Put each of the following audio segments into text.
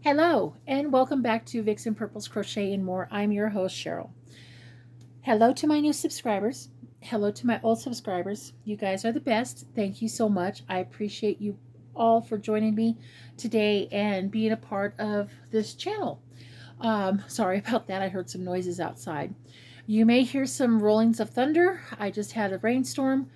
Hello, and welcome back to Vixen Purple's Crochet and More. I'm your host, Cheryl. Hello to my new subscribers. Hello to my old subscribers. You guys are the best. Thank you so much. I appreciate you all for joining me today and being a part of this channel. Sorry about that. I heard some noises outside. You may hear some rollings of thunder. I just had a rainstorm,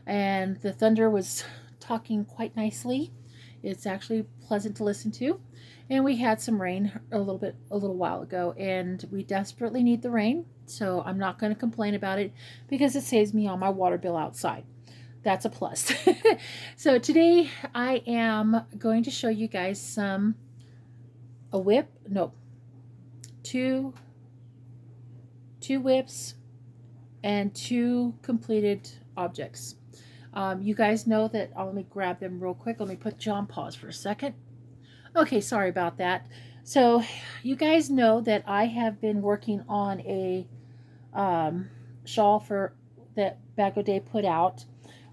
and the thunder was talking quite nicely. It's actually pleasant to listen to. And we had some rain a little while ago, and we desperately need the rain. So I'm not going to complain about it because it saves me on my water bill outside. That's a plus. So today I am going to show you guys a whip, no, two whips and two completed objects. You guys know that, let me grab them real quick. Let me put you on pause for a second. Okay, sorry about that. So you guys know that I have been working on a shawl for that Bag Day put out.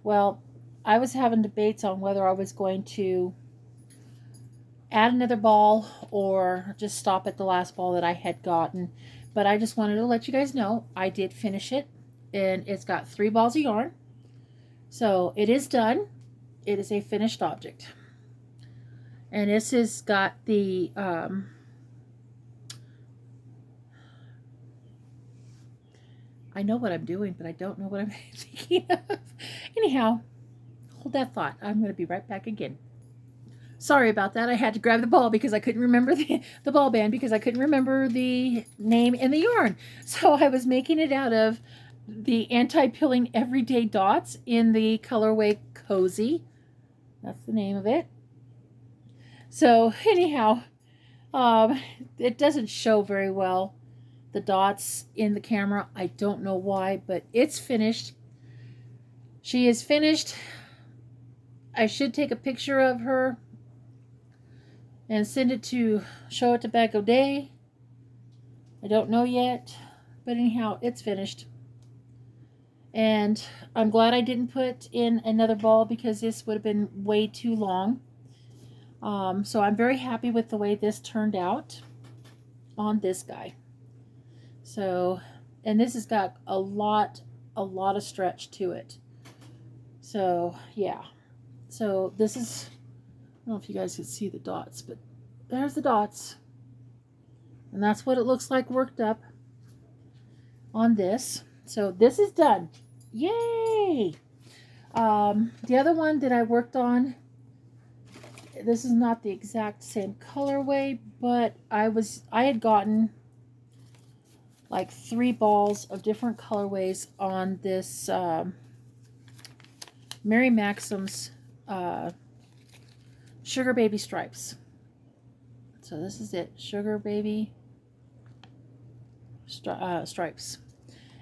Well, I was having debates on whether I was going to add another ball or just stop at the last ball that I had gotten. But I just wanted to let you guys know I did finish it, and it's got 3 balls of yarn. So it is done. It is a finished object. And this has got the I know what I'm doing, but I don't know what I'm thinking of. Anyhow, hold that thought. I'm going to be right back again. Sorry about that. I had to grab the ball because I couldn't remember the ball band because I couldn't remember the name and the yarn. So I was making it out of the anti-pilling everyday dots in the colorway Cozy. That's the name of it. So anyhow, it doesn't show very well, the dots in the camera. I don't know why, but it's finished. She is finished. I should take a picture of her and send it to show it to Bag Day. I don't know yet, but anyhow, it's finished. And I'm glad I didn't put in another ball because this would have been way too long. So I'm very happy with the way this turned out on this guy. So, and this has got a lot of stretch to it. So yeah. So this is, I don't know if you guys can see the dots, but there's the dots. And that's what it looks like worked up on this. So this is done. Yay! The other one that I worked on, this is not the exact same colorway, but I had gotten like 3 balls of different colorways on this Mary Maxim's Sugar Baby Stripes. So this is it, Sugar Baby Stripes.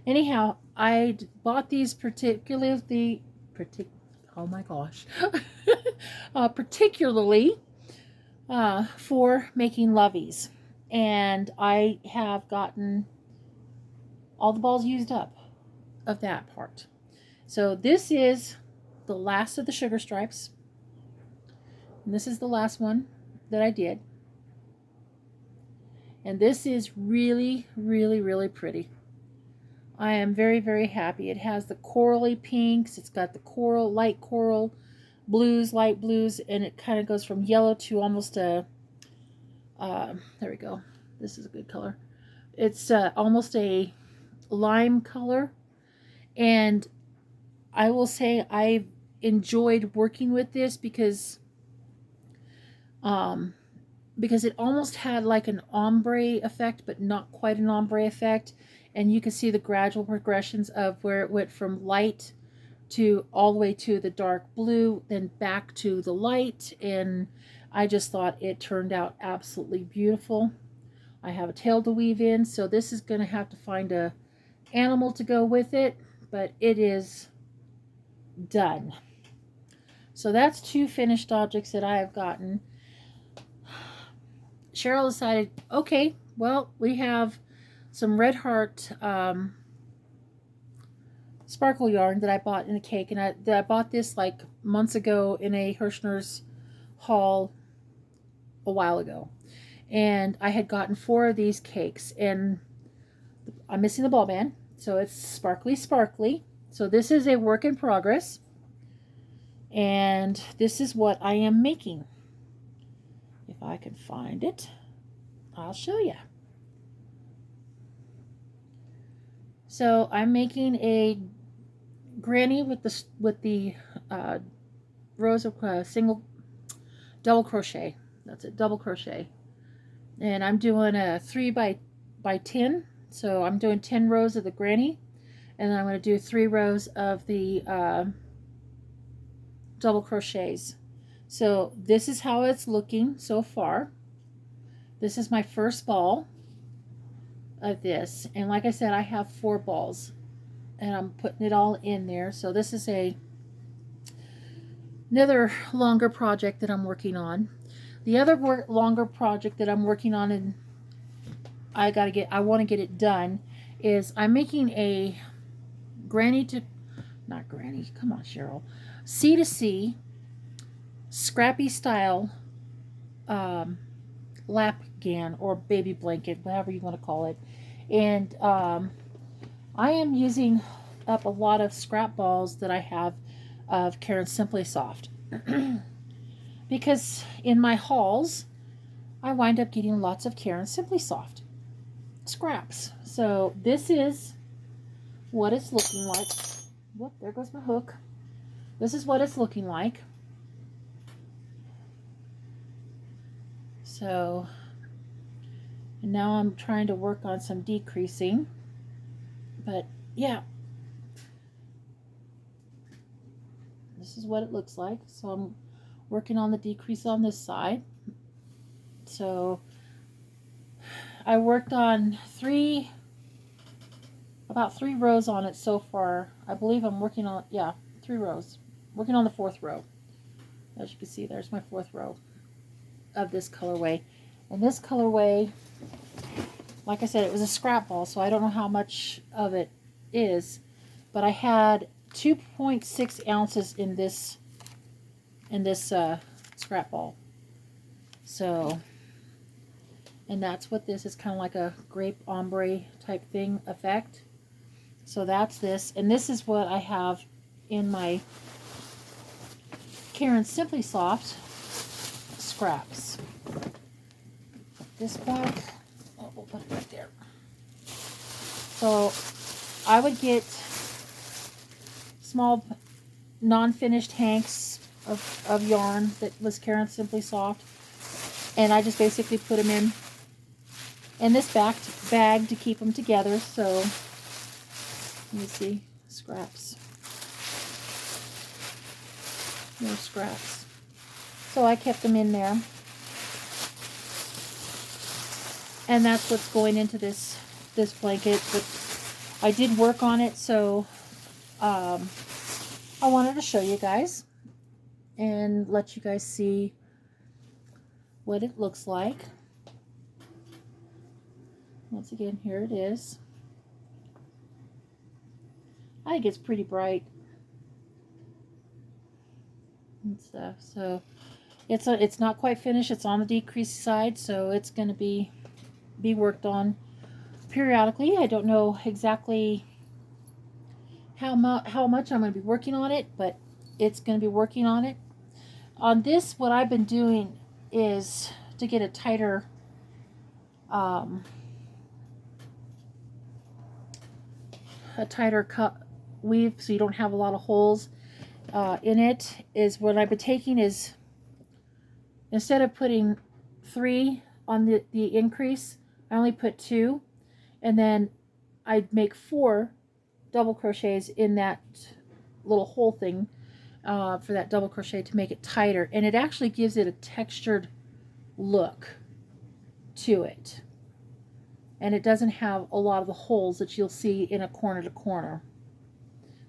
Anyhow, I bought these particularly for making loveys, and I have gotten all the balls used up of that part. So this is the last of the sugar stripes, and this is the last one that I did, and this is really pretty. I am very happy. It has the corally pinks, it's got the coral, light coral, blues, light blues, and it kind of goes from yellow to almost a there we go, this is a good color. It's almost a lime color, and I will say I enjoyed working with this because it almost had like an ombre effect, but not quite an ombre effect. And you can see the gradual progressions of where it went from light to all the way to the dark blue, then back to the light. And I just thought it turned out absolutely beautiful. I have a tail to weave in, so this is going to have to find a animal to go with it, but it is done. So that's 2 finished objects that I have gotten. Cheryl decided, okay, well, we have some Red Heart sparkle yarn that I bought in a cake, and I bought this like months ago in a Hirschner's haul a while ago. And I had gotten 4 of these cakes, and I'm missing the ball band, so it's sparkly sparkly. So this is a work in progress, and this is what I am making. If I can find it, I'll show you. So I'm making a granny with the rows of single double crochet. That's it, double crochet. And I'm doing a 3 by 10. So I'm doing 10 rows of the granny, and then I'm going to do 3 rows of the double crochets. So this is how it's looking so far. This is my first ball of this, and like I said, I have 4 balls, and I'm putting it all in there. So this is another longer project that I'm working on. The other longer project that I'm working on, and I want to get it done, is I'm making a not granny, come on Cheryl, C to C scrappy style lap gan or baby blanket, whatever you want to call it. And I am using up a lot of scrap balls that I have of Caron Simply Soft because in my hauls I wind up getting lots of Caron Simply Soft scraps. So this is what it's looking like. Whoop, there goes my hook. This is what it's looking like. So, and now I'm trying to work on some decreasing. But yeah, this is what it looks like. So I'm working on the decrease on this side. So I worked on about 3 rows on it so far. I believe I'm working on, 3 rows. Working on the 4th row. As you can see, there's my 4th row of this colorway. And this colorway, like I said, it was a scrap ball, so I don't know how much of it is, but I had 2.6 ounces in this scrap ball. So, and that's what this is, kind of like a grape ombre type thing effect. So that's this, and this is what I have in my Caron Simply Soft scraps. Put this back. Oh, we'll put it right there. So I would get small non-finished hanks of yarn that was Caron Simply Soft, and I just basically put them in this bag to keep them together. So let me see, scraps, more scraps. So I kept them in there, and that's what's going into this blanket. But I did work on it, so I wanted to show you guys and let you guys see what it looks like. Once again, here it is. I think it's pretty bright and stuff. So it's not quite finished. It's on the decrease side, so it's going to be worked on periodically. I don't know exactly how much I'm going to be working on it, but it's going to be working on it. On this, what I've been doing is to get a tighter cut weave, so you don't have a lot of holes in it. Is what I've been taking is, instead of putting 3 on the increase, I only put 2, and then I'd make 4 double crochets in that little hole thing for that double crochet to make it tighter, and it actually gives it a textured look to it, and it doesn't have a lot of the holes that you'll see in a corner to corner.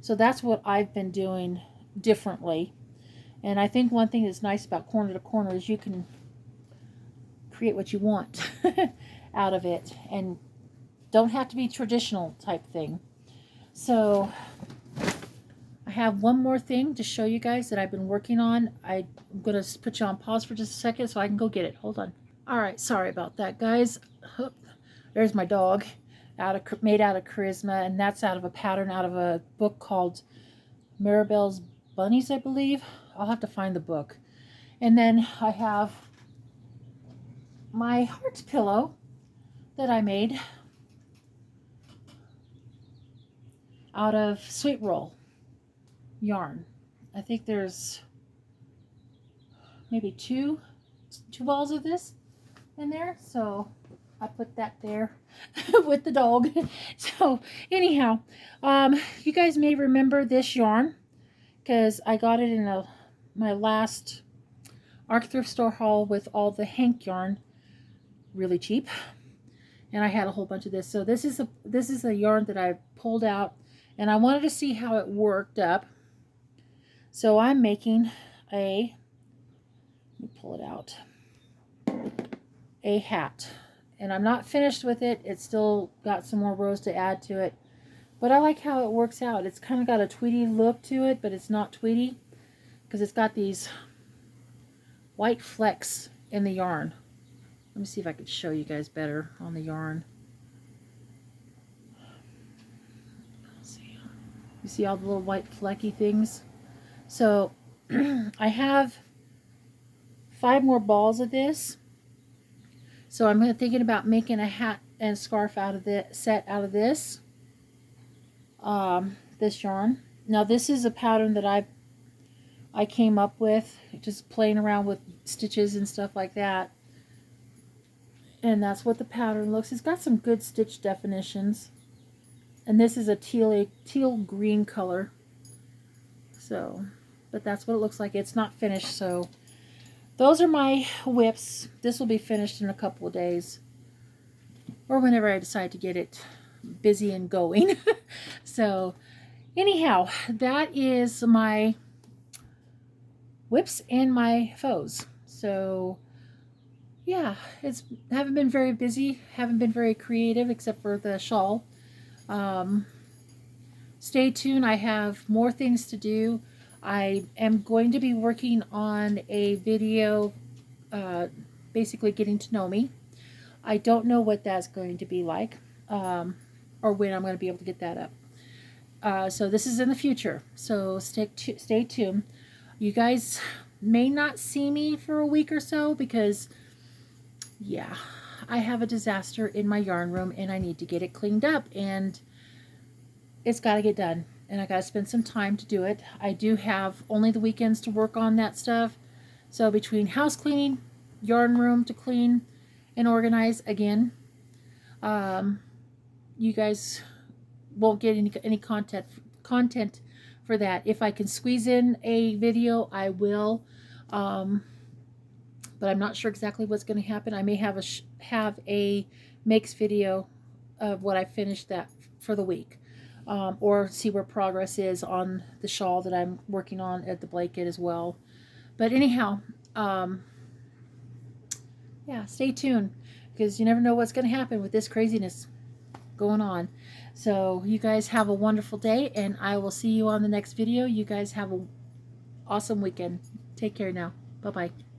So that's what I've been doing differently. And I think one thing that's nice about corner to corner is you can create what you want out of it, and don't have to be traditional type thing. So I have one more thing to show you guys that I've been working on. I'm going to put you on pause for just a second so I can go get it. Hold on. All right, sorry about that, guys. Oop, there's my dog, made out of charisma, and that's out of a pattern out of a book called Maribel's Bunnies, I believe. I'll have to find the book. And then I have my heart pillow that I made out of sweet roll yarn. I think there's maybe two balls of this in there, so I put that there with the dog. So anyhow, you guys may remember this yarn because I got it in my last ARC thrift store haul with all the Hank yarn, really cheap, and I had a whole bunch of this. So this is a yarn that I pulled out, and I wanted to see how it worked up. So I'm making let me pull it out, a hat. And I'm not finished with it. It's still got some more rows to add to it. But I like how it works out. It's kind of got a tweedy look to it, but it's not tweedy because it's got these white flecks in the yarn. Let me see if I can show you guys better on the yarn. Let's see. You see all the little white flecky things? So I have 5 more balls of this. So I'm thinking about making a hat and scarf out of this set out of this. This yarn. Now this is a pattern that I came up with, just playing around with stitches and stuff like that. And that's what the pattern looks. It's got some good stitch definitions. And this is a teal green color. So, but that's what it looks like. It's not finished, so those are my WIPs. This will be finished in a couple of days, or whenever I decide to get it busy and going. So anyhow, that is my WIPs and my faux. So yeah, haven't been very busy, haven't been very creative except for the shawl. Stay tuned. I have more things to do. I am going to be working on a video, basically getting to know me. I don't know what that's going to be like, or when I'm going to be able to get that up. So this is in the future, so stay tuned. You guys may not see me for a week or so because, yeah, I have a disaster in my yarn room and I need to get it cleaned up, and it's got to get done. And I got to spend some time to do it. I do have only the weekends to work on that stuff. So between house cleaning, yarn room to clean and organize again, you guys won't get any content for that. If I can squeeze in a video, I will. But I'm not sure exactly what's going to happen. I may have a makes video of what I finished that for the week. Or see where progress is on the shawl that I'm working on at the blanket as well. But anyhow, yeah, stay tuned because you never know what's going to happen with this craziness going on. So you guys have a wonderful day, and I will see you on the next video. You guys have an awesome weekend. Take care now. Bye-bye.